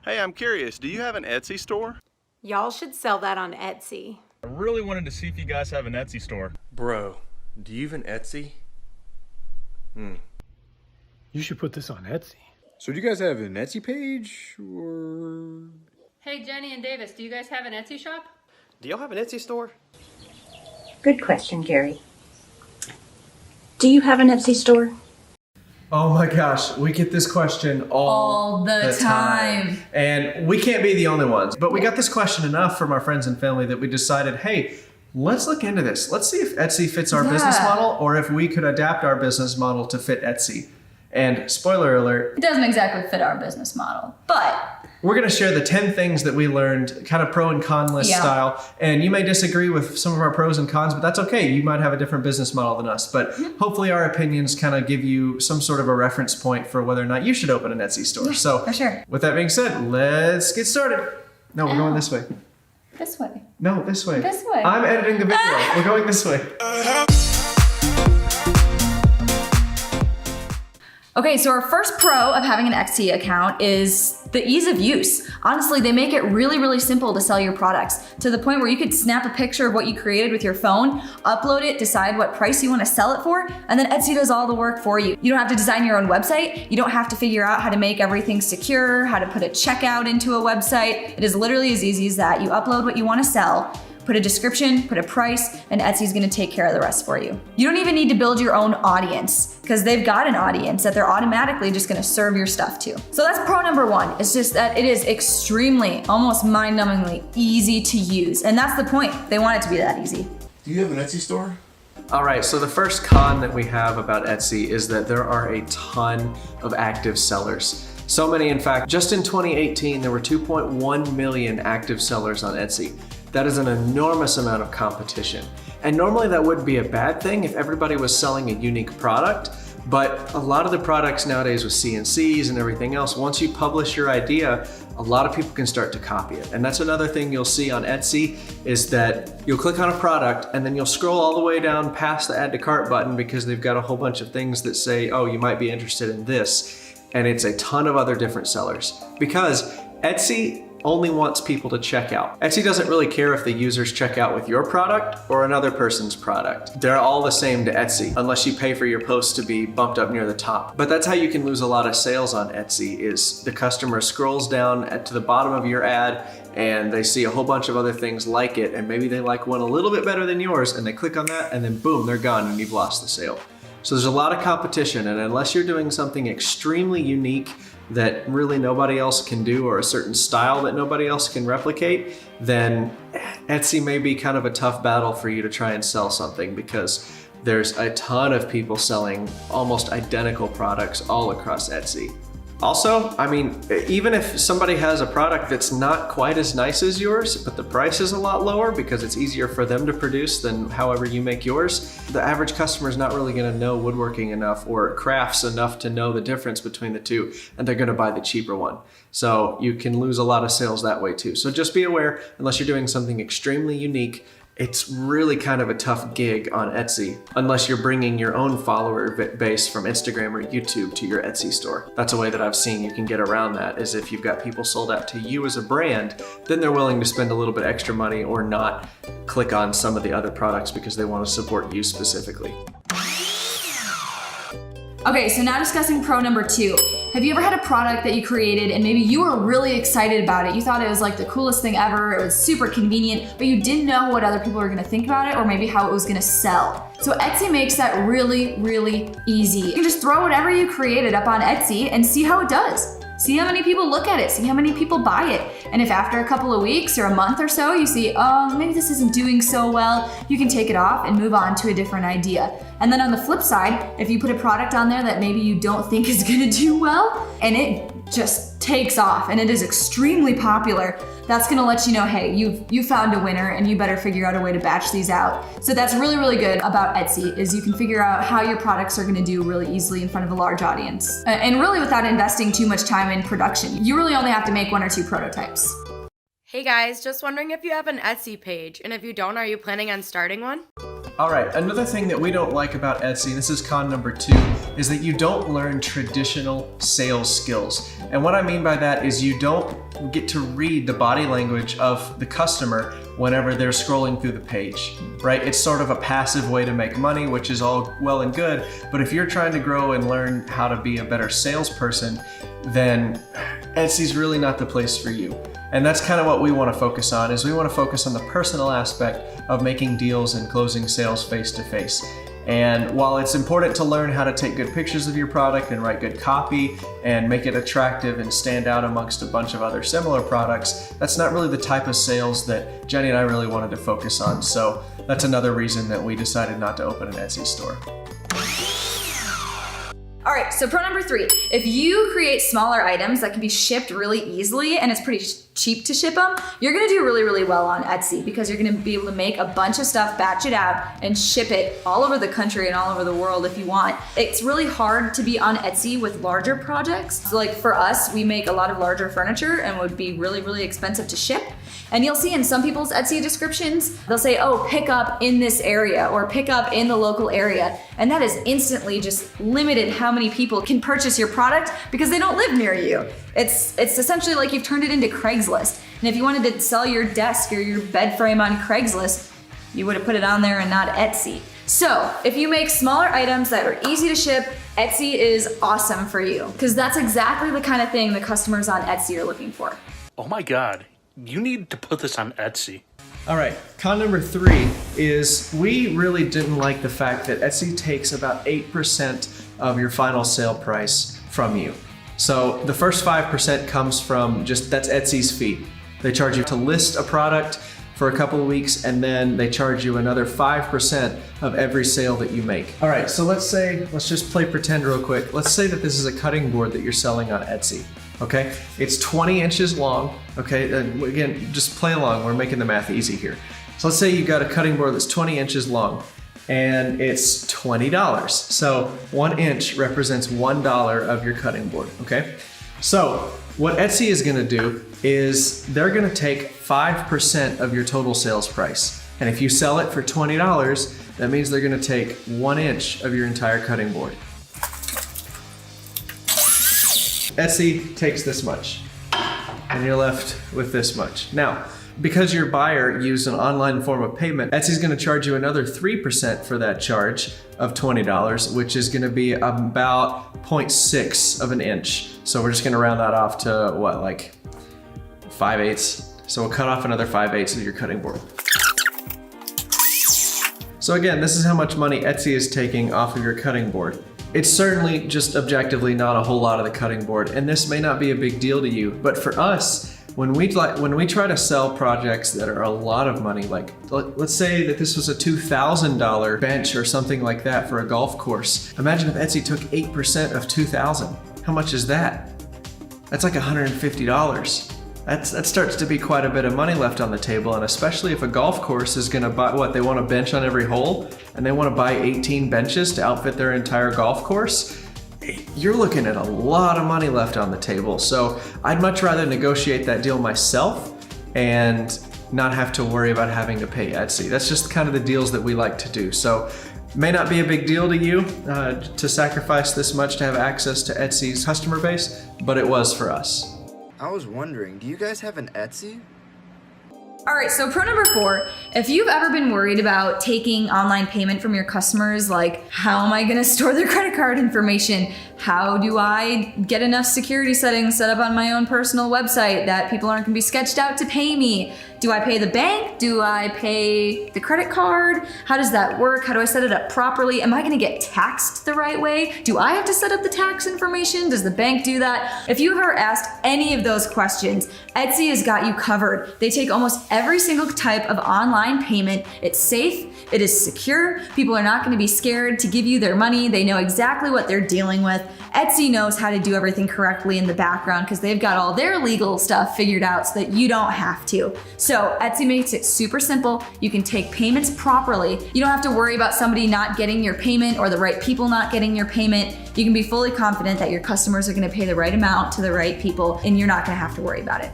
Hey, I'm curious, do you have an Etsy store? Y'all should sell that on Etsy. I really wanted to see if you guys have an Etsy store. Bro, do you even Etsy? You should put this on Etsy. So do you guys have an Etsy page, or? Hey, Jenny and Davis, do you guys have an Etsy shop? Do y'all have an Etsy store? Good question, Gary. Do you have an Etsy store? Oh my gosh, we get this question all the time. And we can't be the only ones, but we got this question enough from our friends and family that we decided, hey, let's look into this. Let's see if Etsy fits our business model or if we could adapt our business model to fit Etsy. And spoiler alert, It doesn't exactly fit our business model, but we're gonna share the 10 things that we learned, kind of pro and con list style. And you may disagree with some of our pros and cons, but that's okay. You might have a different business model than us, but hopefully our opinions kind of give you some sort of a reference point for whether or not you should open an Etsy store. Yeah, so for sure. With that being said, let's get started. No, we're going this way. this way. No, this way. This way. I'm editing the video. We're going this way. Okay, so our first pro of having an Etsy account is the ease of use. Honestly, they make it really, really simple to sell your products to the point where you could snap a picture of what you created with your phone, upload it, decide what price you want to sell it for, and then Etsy does all the work for you. You don't have to design your own website. You don't have to figure out how to make everything secure, how to put a checkout into a website. It is literally as easy as that. You upload what you want to sell, put a description, put a price, and Etsy's gonna take care of the rest for you. You don't even need to build your own audience because they've got an audience that they're automatically just gonna serve your stuff to. So that's pro number one. It's just that it is extremely, almost mind-numbingly easy to use. And that's the point. They want it to be that easy. Do you have an Etsy store? All right, so the first con that we have about Etsy is that there are a ton of active sellers. So many, in fact, just in 2018, there were 2.1 million active sellers on Etsy. That is an enormous amount of competition. And normally that would be a bad thing if everybody was selling a unique product, but a lot of the products nowadays with CNCs and everything else, once you publish your idea, a lot of people can start to copy it. And that's another thing you'll see on Etsy is that you'll click on a product and then you'll scroll all the way down past the add to cart button because they've got a whole bunch of things that say, oh, you might be interested in this. And it's a ton of other different sellers because Etsy only wants people to check out. Etsy doesn't really care if the users check out with your product or another person's product. They're all the same to Etsy, unless you pay for your post to be bumped up near the top. But that's how you can lose a lot of sales on Etsy is the customer scrolls down to the bottom of your ad and they see a whole bunch of other things like it and maybe they like one a little bit better than yours and they click on that and then boom, they're gone and you've lost the sale. So there's a lot of competition and unless you're doing something extremely unique that really nobody else can do or a certain style that nobody else can replicate, then Etsy may be kind of a tough battle for you to try and sell something because there's a ton of people selling almost identical products all across Etsy. Also, I mean, even if somebody has a product that's not quite as nice as yours, but the price is a lot lower because it's easier for them to produce than however you make yours, the average customer is not really gonna know woodworking enough or crafts enough to know the difference between the two, and they're gonna buy the cheaper one. So you can lose a lot of sales that way too. So just be aware, unless you're doing something extremely unique, it's really kind of a tough gig on Etsy unless you're bringing your own follower base from Instagram or YouTube to your Etsy store. That's a way that I've seen you can get around that is if you've got people sold out to you as a brand, then they're willing to spend a little bit extra money or not click on some of the other products because they want to support you specifically. Okay, so now discussing pro number two. Have you ever had a product that you created and maybe you were really excited about it? You thought it was like the coolest thing ever, it was super convenient, but you didn't know what other people were gonna think about it or maybe how it was gonna sell. So Etsy makes that really, really easy. You can just throw whatever you created up on Etsy and see how it does. See how many people look at it, see how many people buy it. And if after a couple of weeks or a month or so, you see, oh, maybe this isn't doing so well, you can take it off and move on to a different idea. And then on the flip side, if you put a product on there that maybe you don't think is gonna do well, and it just takes off and it is extremely popular, that's gonna let you know, hey, you found a winner and you better figure out a way to batch these out. So that's really, really good about Etsy is you can figure out how your products are gonna do really easily in front of a large audience. And really without investing too much time in production. You really only have to make 1 or 2 prototypes. Hey guys, just wondering if you have an Etsy page, and if you don't, are you planning on starting one? All right, another thing that we don't like about Etsy, this is con number 2, is that you don't learn traditional sales skills. And what I mean by that is you don't get to read the body language of the customer whenever they're scrolling through the page, right? It's sort of a passive way to make money, which is all well and good, but if you're trying to grow and learn how to be a better salesperson, then Etsy's really not the place for you. And that's kind of what we want to focus on, is we want to focus on the personal aspect of making deals and closing sales face to face. And while it's important to learn how to take good pictures of your product and write good copy and make it attractive and stand out amongst a bunch of other similar products, that's not really the type of sales that Jenny and I really wanted to focus on. So that's another reason that we decided not to open an Etsy store. All right, so pro number 3, if you create smaller items that can be shipped really easily and it's pretty cheap to ship them, you're gonna do really, really well on Etsy because you're gonna be able to make a bunch of stuff, batch it out, and ship it all over the country and all over the world if you want. It's really hard to be on Etsy with larger projects. So like for us, we make a lot of larger furniture and would be really, really expensive to ship. And you'll see in some people's Etsy descriptions, they'll say, oh, pick up in this area or pick up in the local area. And that is instantly just limited how many people can purchase your product because they don't live near you. It's essentially like you've turned it into Craigslist. And if you wanted to sell your desk or your bed frame on Craigslist, you would have put it on there and not Etsy. So if you make smaller items that are easy to ship, Etsy is awesome for you because that's exactly the kind of thing the customers on Etsy are looking for. Oh my God. You need to put this on Etsy. All right, con number 3 is we really didn't like the fact that Etsy takes about 8% of your final sale price from you. So the first 5% comes from that's Etsy's fee. They charge you to list a product for a couple of weeks and then they charge you another 5% of every sale that you make. All right, so let's just play pretend real quick. Let's say that this is a cutting board that you're selling on Etsy. Okay, it's 20 inches long. Okay, and again, just play along. We're making the math easy here. So let's say you got a cutting board that's 20 inches long and it's $20. So 1 inch represents $1 of your cutting board, okay? So what Etsy is gonna do is they're gonna take 5% of your total sales price. And if you sell it for $20, that means they're gonna take 1 inch of your entire cutting board. Etsy takes this much, and you're left with this much. Now, because your buyer used an online form of payment, Etsy's gonna charge you another 3% for that charge of $20, which is gonna be about 0.6 of an inch. So we're just gonna round that off to what, like 5/8? So we'll cut off another 5/8 of your cutting board. So again, this is how much money Etsy is taking off of your cutting board. It's certainly just objectively not a whole lot of the cutting board, and this may not be a big deal to you, but for us, when we try to sell projects that are a lot of money, like let's say that this was a $2,000 bench or something like that for a golf course. Imagine if Etsy took 8% of $2,000. How much is that? That's like $150. That starts to be quite a bit of money left on the table, and especially if a golf course is gonna buy, they want a bench on every hole, and they wanna buy 18 benches to outfit their entire golf course, you're looking at a lot of money left on the table. So I'd much rather negotiate that deal myself and not have to worry about having to pay Etsy. That's just kind of the deals that we like to do. So may not be a big deal to you to sacrifice this much to have access to Etsy's customer base, but it was for us. I was wondering, do you guys have an Etsy? All right, so pro number 4, if you've ever been worried about taking online payment from your customers, like how am I gonna store their credit card information? How do I get enough security settings set up on my own personal website that people aren't gonna be sketched out to pay me? Do I pay the bank? Do I pay the credit card? How does that work? How do I set it up properly? Am I gonna get taxed the right way? Do I have to set up the tax information? Does the bank do that? If you've ever asked any of those questions, Etsy has got you covered. They take almost every single type of online payment. It's safe, it is secure. People are not gonna be scared to give you their money. They know exactly what they're dealing with. Etsy knows how to do everything correctly in the background because they've got all their legal stuff figured out so that you don't have to. So Etsy makes it super simple. You can take payments properly. You don't have to worry about somebody not getting your payment or the right people not getting your payment. You can be fully confident that your customers are gonna pay the right amount to the right people and you're not gonna have to worry about it.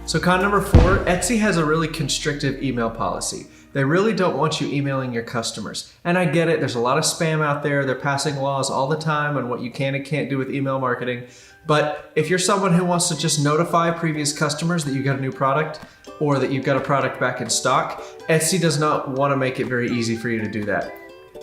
So con number 4, Etsy has a really constrictive email policy. They really don't want you emailing your customers. And I get it, there's a lot of spam out there. They're passing laws all the time on what you can and can't do with email marketing. But if you're someone who wants to just notify previous customers that you got a new product or that you've got a product back in stock, Etsy does not want to make it very easy for you to do that.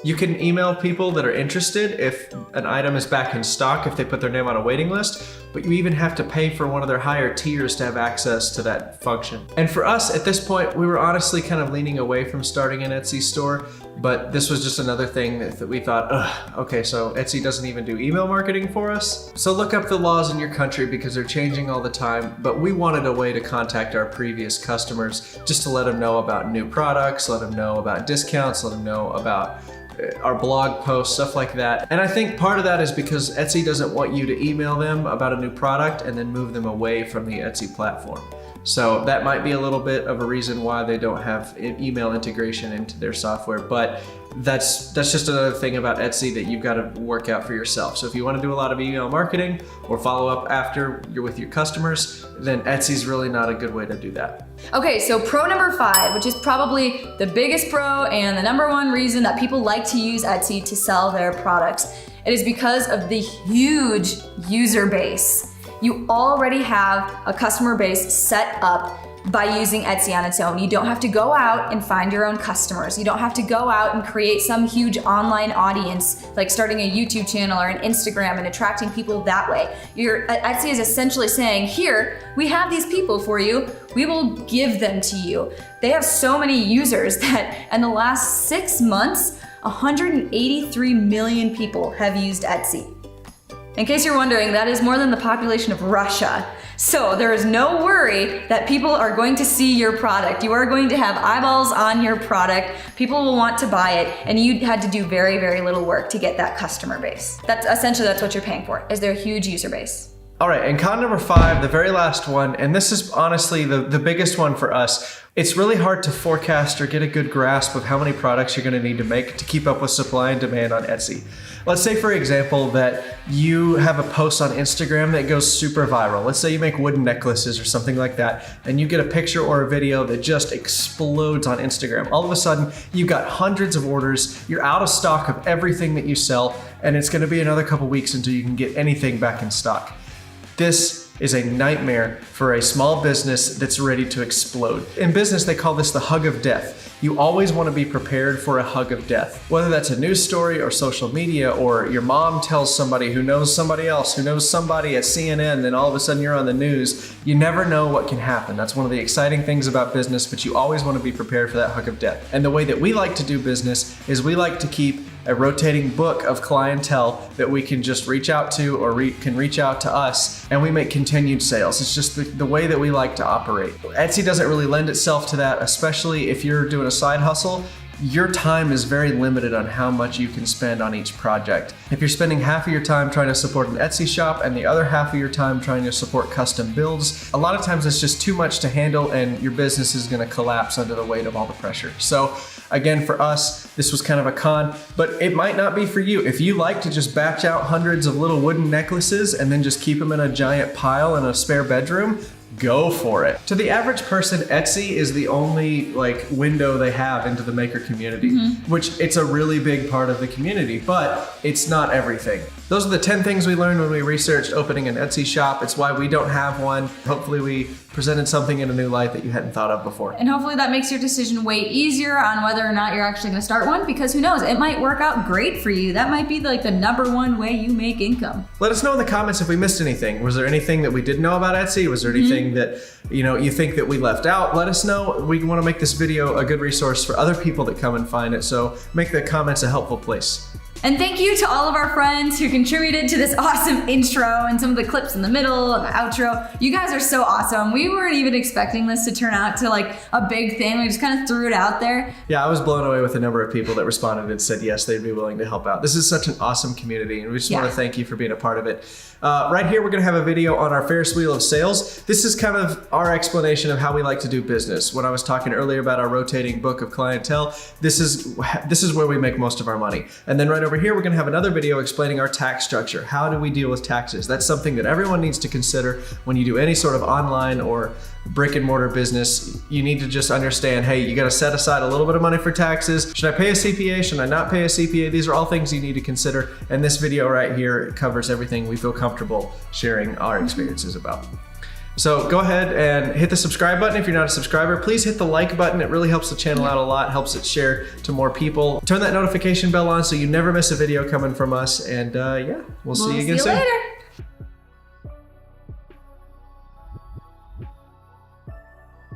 You can email people that are interested if an item is back in stock, if they put their name on a waiting list, but you even have to pay for one of their higher tiers to have access to that function. And for us at this point, we were honestly kind of leaning away from starting an Etsy store, but this was just another thing that we thought, okay, so Etsy doesn't even do email marketing for us? So look up the laws in your country because they're changing all the time, but we wanted a way to contact our previous customers just to let them know about new products, let them know about discounts, let them know about our blog posts, stuff like that. And I think part of that is because Etsy doesn't want you to email them about a new product and then move them away from the Etsy platform. So that might be a little bit of a reason why they don't have email integration into their software, but that's just another thing about Etsy that you've got to work out for yourself. So if you want to do a lot of email marketing or follow up after you're with your customers, then Etsy's really not a good way to do that. Okay, so pro number 5, which is probably the biggest pro and the number one reason that people like to use Etsy to sell their products. It is because of the huge user base. You already have a customer base set up by using Etsy on its own. You don't have to go out and find your own customers. You don't have to go out and create some huge online audience, like starting a YouTube channel or an Instagram and attracting people that way. Etsy is essentially saying, here, we have these people for you. We will give them to you. They have so many users that in the last 6 months, 183 million people have used Etsy. In case you're wondering, that is more than the population of Russia. So there is no worry that people are going to see your product. You are going to have eyeballs on your product. People will want to buy it, and you had to do very, very little work to get that customer base. That's what you're paying for, is their huge user base. All right, and con number 5, the very last one, and this is honestly the biggest one for us. It's really hard to forecast or get a good grasp of how many products you're gonna need to make to keep up with supply and demand on Etsy. Let's say, for example, that you have a post on Instagram that goes super viral. Let's say you make wooden necklaces or something like that, and you get a picture or a video that just explodes on Instagram. All of a sudden, you've got hundreds of orders, you're out of stock of everything that you sell, and it's gonna be another couple weeks until you can get anything back in stock. This is a nightmare for a small business that's ready to explode. In business, they call this the hug of death. You always want to be prepared for a hug of death. Whether that's a news story or social media, or your mom tells somebody who knows somebody else, who knows somebody at CNN, then all of a sudden you're on the news. You never know what can happen. That's one of the exciting things about business, but you always want to be prepared for that hug of death. And the way that we like to do business is we like to keep a rotating book of clientele that we can just reach out to or can reach out to us, and we make continued sales. It's just the way that we like to operate. Etsy doesn't really lend itself to that, especially if you're doing a side hustle. Your time is very limited on how much you can spend on each project. If you're spending half of your time trying to support an Etsy shop and the other half of your time trying to support custom builds, a lot of times it's just too much to handle and your business is gonna collapse under the weight of all the pressure. So again, for us, this was kind of a con, but it might not be for you. If you like to just batch out hundreds of little wooden necklaces and then just keep them in a giant pile in a spare bedroom, go for it. To the average person, Etsy is the only window they have into the maker community, which it's a really big part of the community, but it's not everything. Those are the 10 things we learned when we researched opening an Etsy shop. It's why we don't have one. Hopefully we presented something in a new light that you hadn't thought of before. And hopefully that makes your decision way easier on whether or not you're actually gonna start one, because who knows, it might work out great for you. That might be the number one way you make income. Let us know in the comments if we missed anything. Was there anything that we didn't know about Etsy? Was there anything that you think that we left out? Let us know. We want to make this video a good resource for other people that come and find it, so make the comments a helpful place. And thank you to all of our friends who contributed to this awesome intro and some of the clips in the middle and the outro. You guys are so awesome. We weren't even expecting this to turn out to a big thing. We just kind of threw it out there. Yeah, I was blown away with the number of people that responded and said yes, they'd be willing to help out. This is such an awesome community, and we just want to thank you for being a part of it. Right here, we're gonna have a video on our Ferris wheel of sales. This is kind of our explanation of how we like to do business. When I was talking earlier about our rotating book of clientele, this is where we make most of our money. And then right over over here, we're gonna have another video explaining our tax structure. How do we deal with taxes? That's something that everyone needs to consider when you do any sort of online or brick and mortar business. You need to just understand, hey, you gotta set aside a little bit of money for taxes. Should I pay a CPA? Should I not pay a CPA? These are all things you need to consider. And this video right here covers everything we feel comfortable sharing our experiences about. So go ahead and hit the subscribe button if you're not a subscriber. Please hit the like button. It really helps the channel out a lot, helps it share to more people. Turn that notification bell on so you never miss a video coming from us. And yeah, we'll see you again soon. Later.